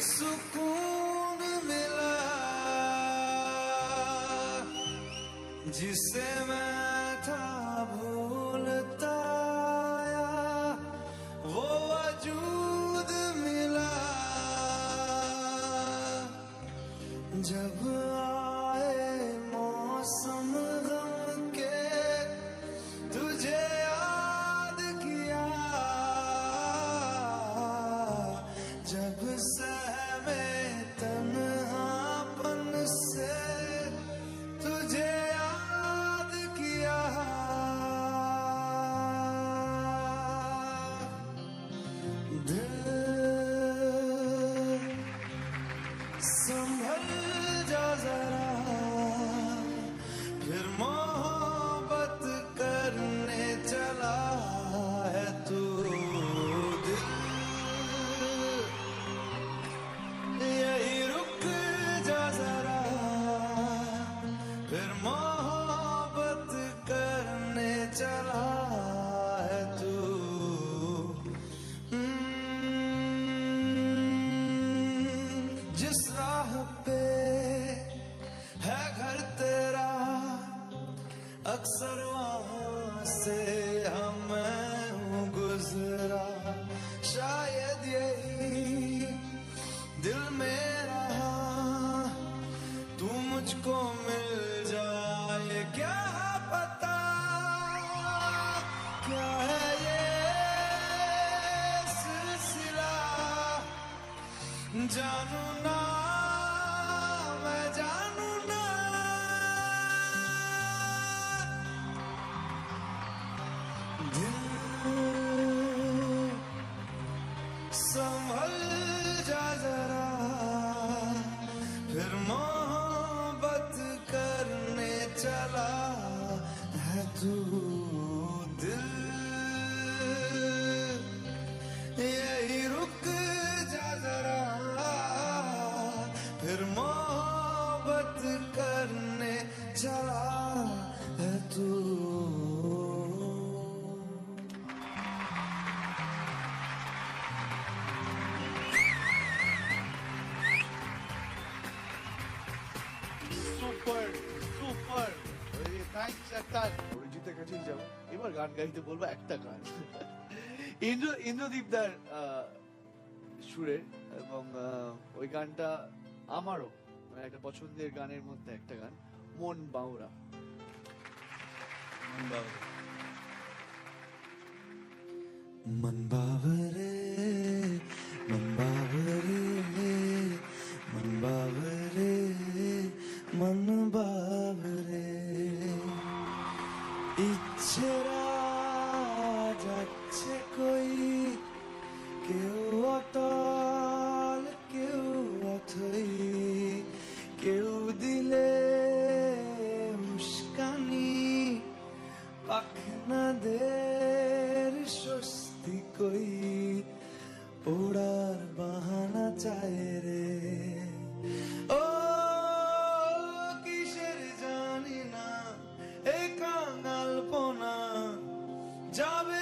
सुकून मिला जिसे मैं था भूलता आया, वो वजूद मिला जब आए मौसम गम के, तुझे याद किया जब सहमे तन्हापन से, तुझे याद किया दिल संभल जा जरा, फिर मोहब्बत करने चला है तू। दिल यही रुक जा जरा, फिर मोहब्बत करने चला है तू। जिस राह पे है घर तेरा, अक्सर वहां से मैं हूँ गुजरा। शायद यही दिल मेरा तू मुझको मिल जाए, क्या पता क्या है ये सिलसिला। जानू ना मैं जानू ना, दिल संभल जा जरा, फिर मोहब्बत करने चला है तू। दिल यही रुक जा जरा, फिर मोहब्बत करने चला है तू। Super super, thanks. একটা অরিজিতের কাছে যাবো এবার, গান গাইতে বলবো একটা গান ইন্দ্রদীপদার সুরে, এবং ওই গানটা আমারও মানে একটা পছন্দের গানের মধ্যে একটা গান, মন বাউরা। मन बावरे मन बावरे मन बावरे मन बावरे, ইচ্ছেরা যাচ্ছে কই, কেউ অতল কেউ অথই, কেউ দিলে উস্কানি, পাখনাদের স্বস্তি কই, ওড়ার বাহানা চায় রে। ও কিসের জানি না এই কাঙালপনা, যাবে